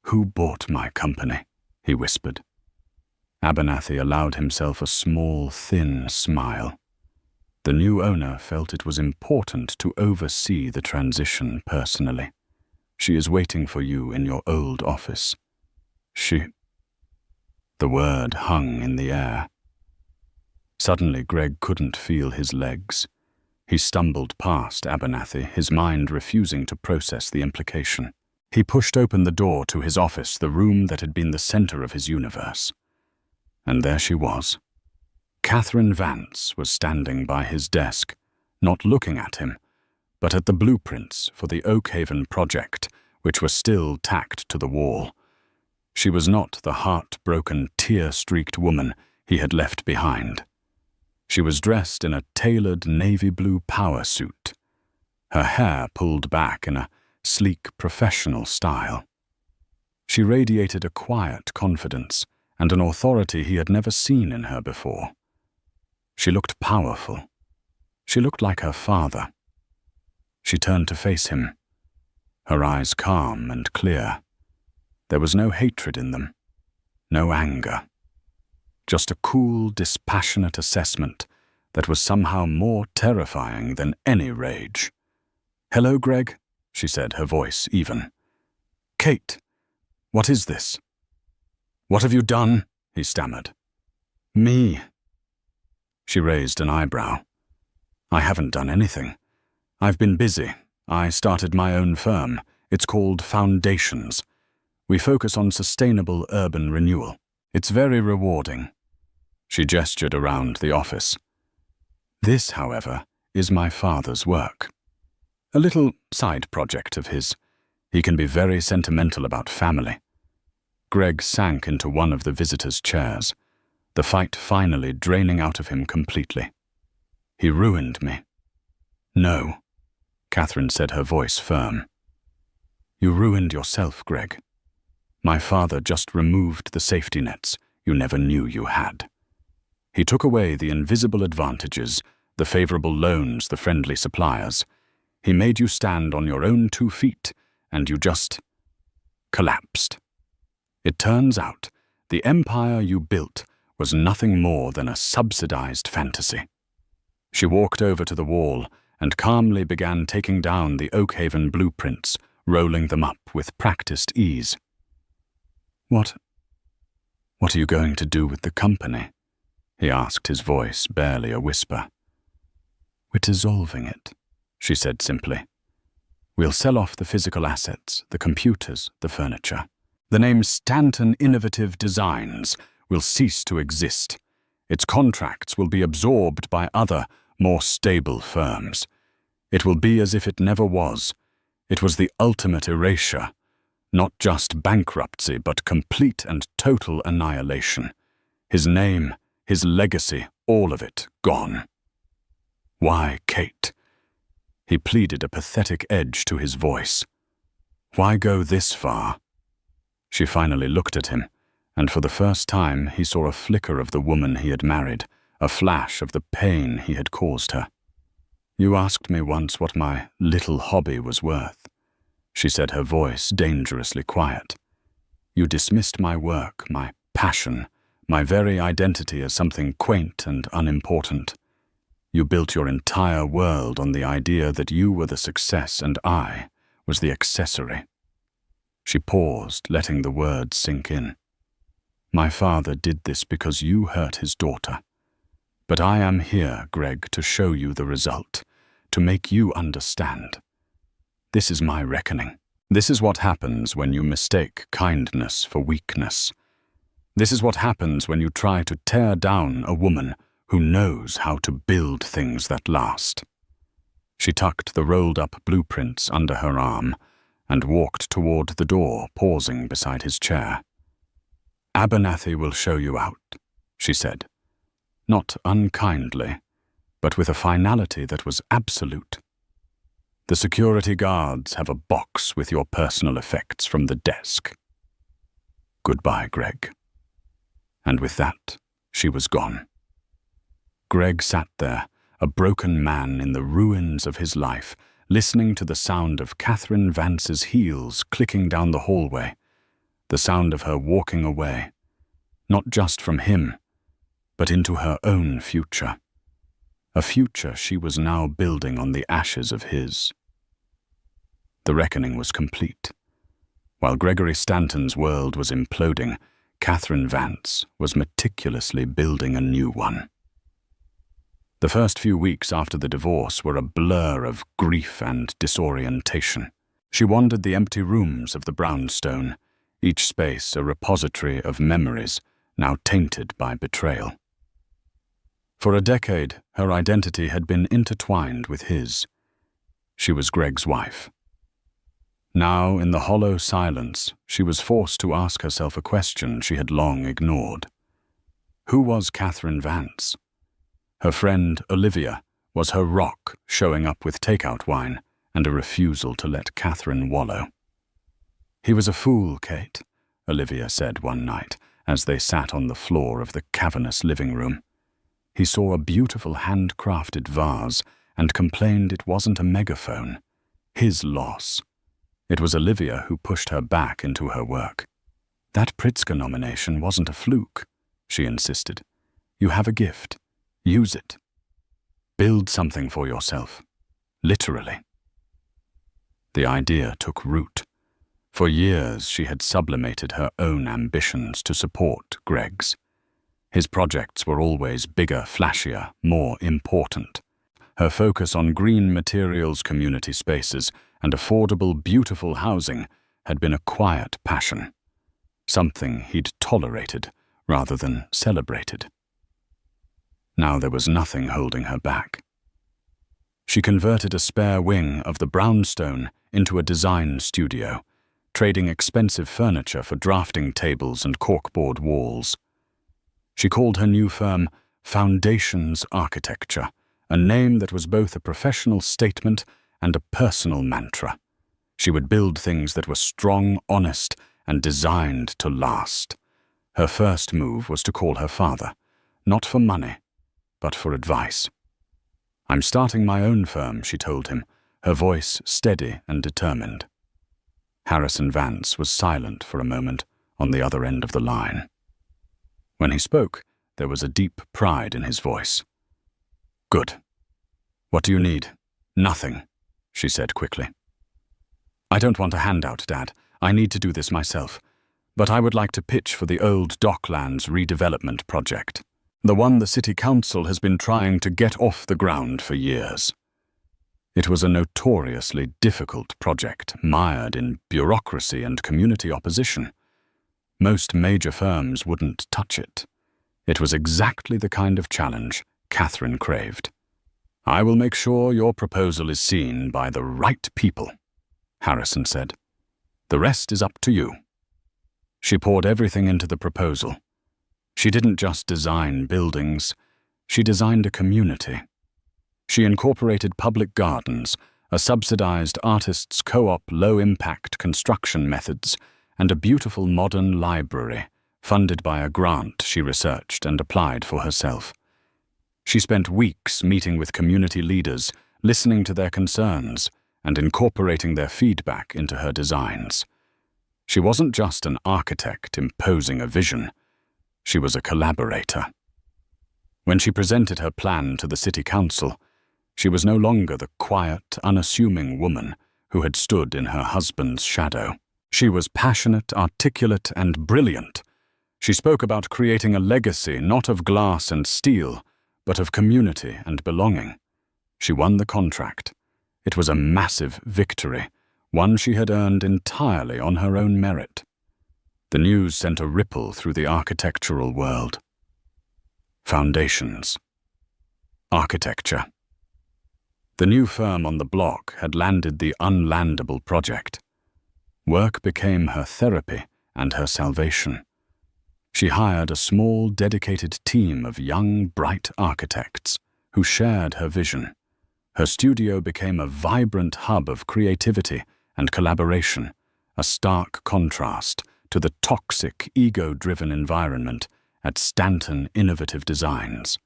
"Who bought my company?" he whispered. Abernathy allowed himself a small, thin smile. The new owner felt it was important to oversee the transition personally. "She is waiting for you in your old office." "She..." The word hung in the air. Suddenly, Greg couldn't feel his legs. He stumbled past Abernathy, his mind refusing to process the implication. He pushed open the door to his office, the room that had been the center of his universe. And there she was. Catherine Vance was standing by his desk, not looking at him, but at the blueprints for the Oakhaven project, which were still tacked to the wall. She was not the heartbroken, tear-streaked woman he had left behind. She was dressed in a tailored navy blue power suit, her hair pulled back in a sleek, professional style. She radiated a quiet confidence and an authority he had never seen in her before. She looked powerful. She looked like her father. She turned to face him, her eyes calm and clear. There was no hatred in them, no anger. Just a cool, dispassionate assessment that was somehow more terrifying than any rage. "Hello, Greg," she said, her voice even. "Kate, what is this?" "What have you done?" he stammered. "Me." She raised an eyebrow. "I haven't done anything. I've been busy. I started my own firm. It's called Foundations. We focus on sustainable urban renewal. It's very rewarding." She gestured around the office. "This, however, is my father's work. A little side project of his. He can be very sentimental about family." Greg sank into one of the visitors' chairs, the fight finally draining out of him completely. "He ruined me." "No," Catherine said, her voice firm. "You ruined yourself, Greg. My father just removed the safety nets you never knew you had. He took away the invisible advantages, the favorable loans, the friendly suppliers. He made you stand on your own 2 feet, and you just collapsed. It turns out the empire you built was nothing more than a subsidized fantasy. She walked over to the wall and calmly began taking down the Oakhaven blueprints, rolling them up with practiced ease. What are you going to do with the company?" he asked, his voice barely a whisper. "We're dissolving it," she said simply. "We'll sell off the physical assets, the computers, the furniture. The name Stanton Innovative Designs will cease to exist. Its contracts will be absorbed by other, more stable firms. It will be as if it never was. It was the ultimate erasure. Not just bankruptcy, but complete and total annihilation. His name, his legacy, all of it gone." "Why, Kate?" He pleaded, a pathetic edge to his voice. "Why go this far?" She finally looked at him, and for the first time he saw a flicker of the woman he had married, a flash of the pain he had caused her. "You asked me once what my little hobby was worth," she said, her voice dangerously quiet. "You dismissed my work, my passion, my very identity as something quaint and unimportant. You built your entire world on the idea that you were the success and I was the accessory." She paused, letting the words sink in. "My father did this because you hurt his daughter. But I am here, Greg, to show you the result, to make you understand. This is my reckoning. This is what happens when you mistake kindness for weakness. This is what happens when you try to tear down a woman who knows how to build things that last." She tucked the rolled-up blueprints under her arm and walked toward the door, pausing beside his chair. "Abernathy will show you out," she said. Not unkindly, but with a finality that was absolute. "The security guards have a box with your personal effects from the desk. Goodbye, Greg." And with that, she was gone. Greg sat there, a broken man in the ruins of his life, listening to the sound of Catherine Vance's heels clicking down the hallway, the sound of her walking away, not just from him, but into her own future. A future she was now building on the ashes of his. The reckoning was complete. While Gregory Stanton's world was imploding, Catherine Vance was meticulously building a new one. The first few weeks after the divorce were a blur of grief and disorientation. She wandered the empty rooms of the brownstone, each space a repository of memories now tainted by betrayal. For a decade, her identity had been intertwined with his. She was Greg's wife. Now, in the hollow silence, she was forced to ask herself a question she had long ignored. Who was Catherine Vance? Her friend, Olivia, was her rock, showing up with takeout wine and a refusal to let Catherine wallow. "He was a fool, Kate," Olivia said one night as they sat on the floor of the cavernous living room. "He saw a beautiful handcrafted vase and complained it wasn't a megaphone. His loss. It was Olivia who pushed her back into her work. That Pritzker nomination wasn't a fluke," she insisted. "You have a gift. Use it. Build something for yourself. Literally." The idea took root. For years she had sublimated her own ambitions to support Greg's. His projects were always bigger, flashier, more important. Her focus on green materials, community spaces, and affordable, beautiful housing had been a quiet passion, something he'd tolerated rather than celebrated. Now there was nothing holding her back. She converted a spare wing of the brownstone into a design studio, trading expensive furniture for drafting tables and corkboard walls. She called her new firm Foundations Architecture, a name that was both a professional statement and a personal mantra. She would build things that were strong, honest, and designed to last. Her first move was to call her father, not for money, but for advice. "I'm starting my own firm," she told him, her voice steady and determined. Harrison Vance was silent for a moment on the other end of the line. When he spoke, there was a deep pride in his voice. "Good. What do you need?" "Nothing," she said quickly. "I don't want a handout, Dad. I need to do this myself. But I would like to pitch for the old Docklands redevelopment project. The one the City Council has been trying to get off the ground for years." It was a notoriously difficult project, mired in bureaucracy and community opposition. Most major firms wouldn't touch it. It was exactly the kind of challenge Catherine craved. "I will make sure your proposal is seen by the right people," Harrison said. "The rest is up to you." She poured everything into the proposal. She didn't just design buildings, she designed a community. She incorporated public gardens, a subsidized artists' co-op low-impact construction methods, and a beautiful modern library, funded by a grant she researched and applied for herself. She spent weeks meeting with community leaders, listening to their concerns, and incorporating their feedback into her designs. She wasn't just an architect imposing a vision. She was a collaborator. When she presented her plan to the City Council, she was no longer the quiet, unassuming woman who had stood in her husband's shadow. She was passionate, articulate, and brilliant. She spoke about creating a legacy not of glass and steel, but of community and belonging. She won the contract. It was a massive victory, one she had earned entirely on her own merit. The news sent a ripple through the architectural world. Foundations. Architecture. The new firm on the block had landed the unlandable project. Work became her therapy and her salvation. She hired a small, dedicated team of young, bright architects who shared her vision. Her studio became a vibrant hub of creativity and collaboration, a stark contrast to the toxic, ego-driven environment at Stanton Innovative Designs.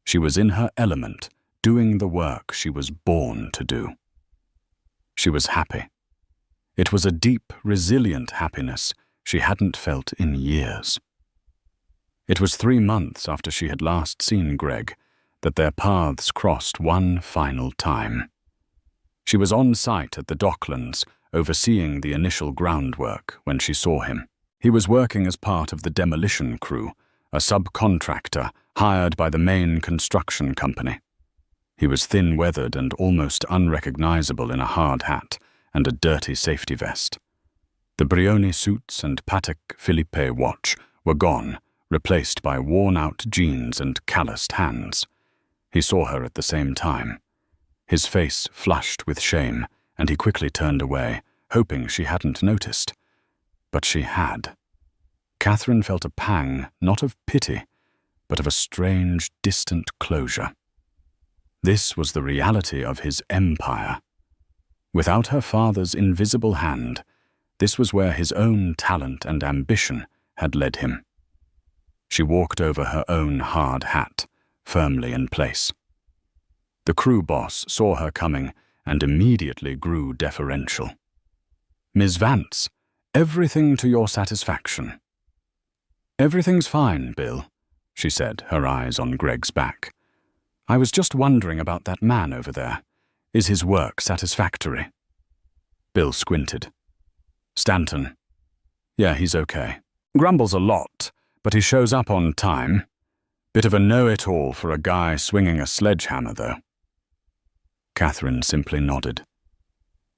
She was in her element, doing the work she was born to do. She was happy. It was a deep, resilient happiness she hadn't felt in years. It was 3 months after she had last seen Greg that their paths crossed one final time. She was on site at the Docklands, overseeing the initial groundwork when she saw him. He was working as part of the demolition crew, a subcontractor hired by the main construction company. He was thin-weathered and almost unrecognizable in a hard hat and a dirty safety vest. The Brioni suits and Patek Philippe watch were gone, replaced by worn-out jeans and calloused hands. He saw her at the same time. His face flushed with shame, and he quickly turned away, hoping she hadn't noticed. But she had. Catherine felt a pang, not of pity, but of a strange, distant closure. This was the reality of his empire. Without her father's invisible hand, this was where his own talent and ambition had led him. She walked over her own hard hat, firmly in place. The crew boss saw her coming and immediately grew deferential. "Ms. Vance, everything to your satisfaction." "Everything's fine, Bill," she said, her eyes on Greg's back. "I was just wondering about that man over there. Is his work satisfactory?" Bill squinted. "Stanton. Yeah, he's okay. Grumbles a lot, but he shows up on time. Bit of a know-it-all for a guy swinging a sledgehammer, though." Catherine simply nodded.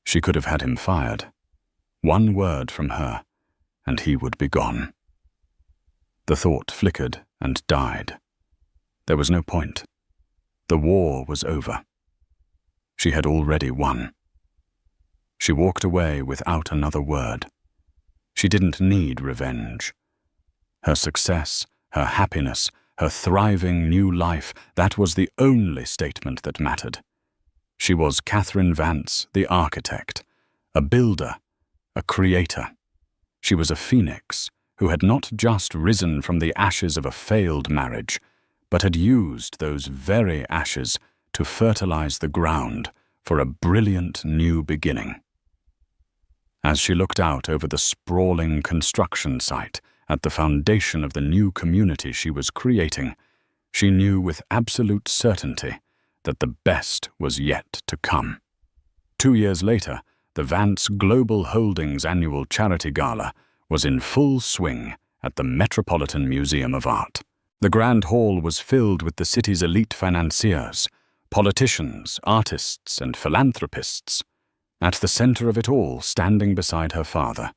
She could have had him fired. One word from her, and he would be gone. The thought flickered and died. There was no point. The war was over. She had already won. She walked away without another word. She didn't need revenge. Her success, her happiness, her thriving new life, that was the only statement that mattered. She was Catherine Vance, the architect, a builder, a creator. She was a phoenix who had not just risen from the ashes of a failed marriage, but had used those very ashes to fertilize the ground for a brilliant new beginning. As she looked out over the sprawling construction site at the foundation of the new community she was creating, she knew with absolute certainty that the best was yet to come. 2 years later, the Vance Global Holdings annual charity gala was in full swing at the Metropolitan Museum of Art. The grand hall was filled with the city's elite financiers, politicians, artists, and philanthropists. At the center of it all, standing beside her father,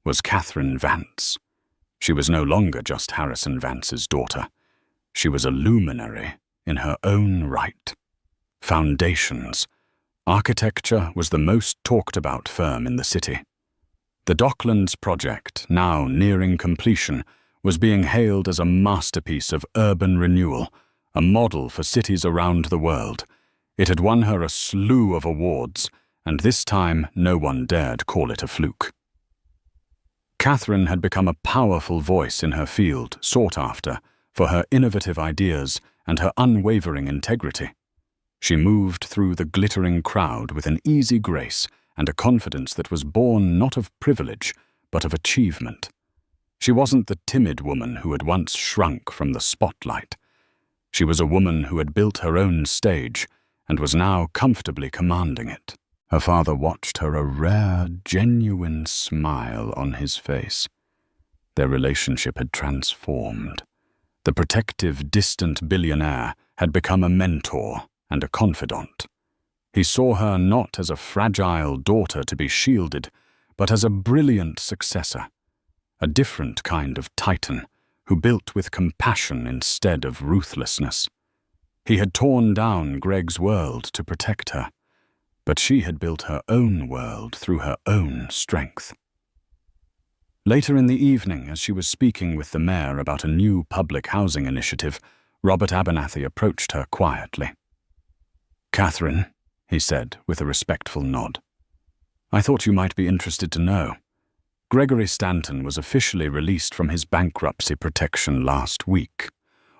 was Catherine Vance. She was no longer just Harrison Vance's daughter. She was a luminary in her own right. Foundations. Architecture was the most talked about firm in the city. The Docklands project, now nearing completion, was being hailed as a masterpiece of urban renewal, a model for cities around the world. It had won her a slew of awards, and this time no one dared call it a fluke. Catherine had become a powerful voice in her field, sought after for her innovative ideas and her unwavering integrity. She moved through the glittering crowd with an easy grace and a confidence that was born not of privilege, but of achievement. She wasn't the timid woman who had once shrunk from the spotlight. She was a woman who had built her own stage and was now comfortably commanding it. Her father watched her, a rare, genuine smile on his face. Their relationship had transformed. The protective, distant billionaire had become a mentor and a confidant. He saw her not as a fragile daughter to be shielded, but as a brilliant successor, a different kind of titan who built with compassion instead of ruthlessness. He had torn down Greg's world to protect her, but she had built her own world through her own strength. Later in the evening, as she was speaking with the mayor about a new public housing initiative, Robert Abernathy approached her quietly. "Catherine," he said with a respectful nod, "I thought you might be interested to know. Gregory Stanton was officially released from his bankruptcy protection last week.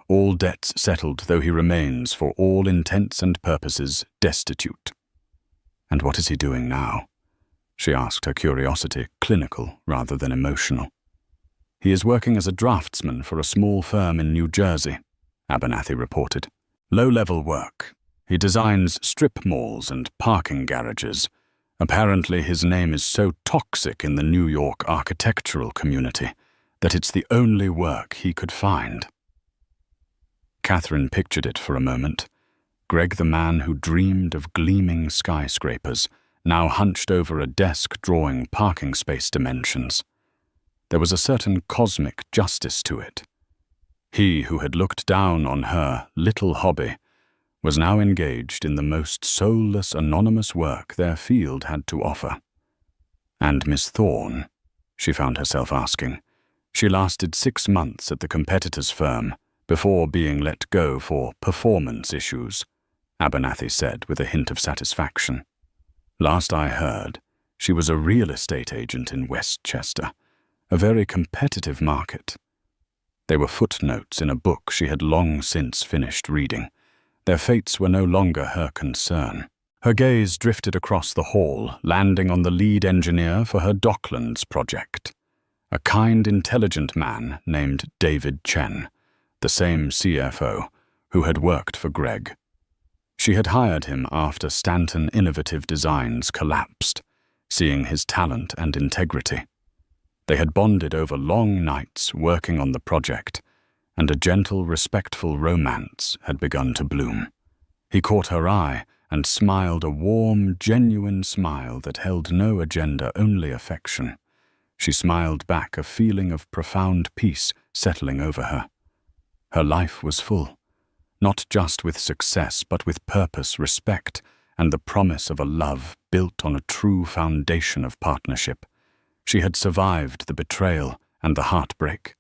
All debts settled, though he remains, for all intents and purposes, destitute." "And what is he doing now?" she asked, her curiosity clinical rather than emotional. "He is working as a draftsman for a small firm in New Jersey," Abernathy reported. "Low-level work. He designs strip malls and parking garages. Apparently his name is so toxic in the New York architectural community that it's the only work he could find." Catherine pictured it for a moment. Greg, the man who dreamed of gleaming skyscrapers, now hunched over a desk drawing parking space dimensions. There was a certain cosmic justice to it. He who had looked down on her little hobby was now engaged in the most soulless, anonymous work their field had to offer. And Miss Thorne, she found herself asking. She lasted 6 months at the competitor's firm before being let go for performance issues, Abernathy said with a hint of satisfaction. "Last I heard, she was a real estate agent in Westchester, a very competitive market." They were footnotes in a book she had long since finished reading. Their fates were no longer her concern. Her gaze drifted across the hall, landing on the lead engineer for her Docklands project, a kind, intelligent man named David Chen, the same CFO who had worked for Greg. She had hired him after Stanton Innovative Designs collapsed, seeing his talent and integrity. They had bonded over long nights working on the project, and a gentle, respectful romance had begun to bloom. He caught her eye and smiled, a warm, genuine smile that held no agenda, only affection. She smiled back, a feeling of profound peace settling over her. Her life was full, not just with success, but with purpose, respect, and the promise of a love built on a true foundation of partnership. She had survived the betrayal and the heartbreak.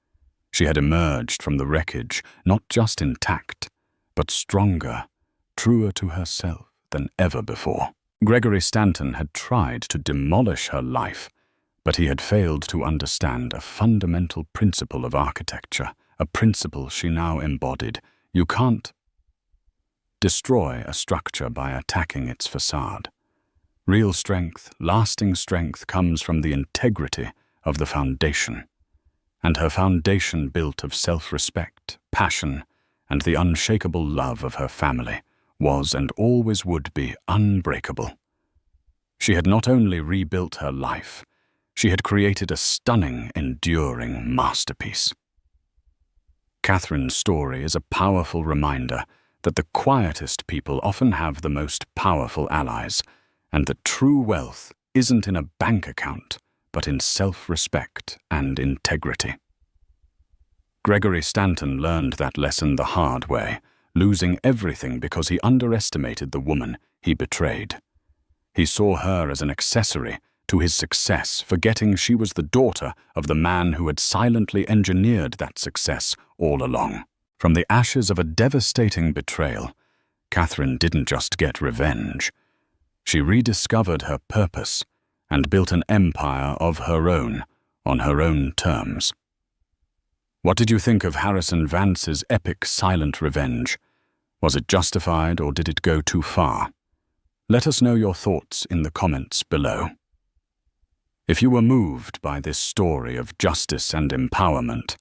She had emerged from the wreckage, not just intact, but stronger, truer to herself than ever before. Gregory Stanton had tried to demolish her life, But he had failed to understand a fundamental principle of architecture, a principle she now embodied. You can't destroy a structure by attacking its facade. Real strength, lasting strength, comes from the integrity of the foundation. And her foundation, built of self-respect, passion, and the unshakable love of her family, was and always would be unbreakable. She had not only rebuilt her life, she had created a stunning, enduring masterpiece. Catherine's story is a powerful reminder that the quietest people often have the most powerful allies, and that true wealth isn't in a bank account, but in self-respect and integrity. Gregory Stanton learned that lesson the hard way, losing everything because he underestimated the woman he betrayed. He saw her as an accessory to his success, forgetting she was the daughter of the man who had silently engineered that success all along. From the ashes of a devastating betrayal, Catherine didn't just get revenge. She rediscovered her purpose and built an empire of her own, on her own terms. What did you think of Harrison Vance's epic silent revenge? Was it justified, or did it go too far? Let us know your thoughts in the comments below. If you were moved by this story of justice and empowerment,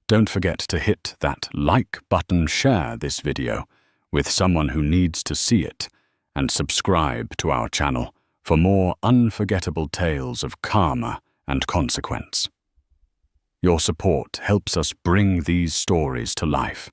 don't forget to hit that like button, share this video with someone who needs to see it, and subscribe to our channel for more unforgettable tales of karma and consequence. Your support helps us bring these stories to life,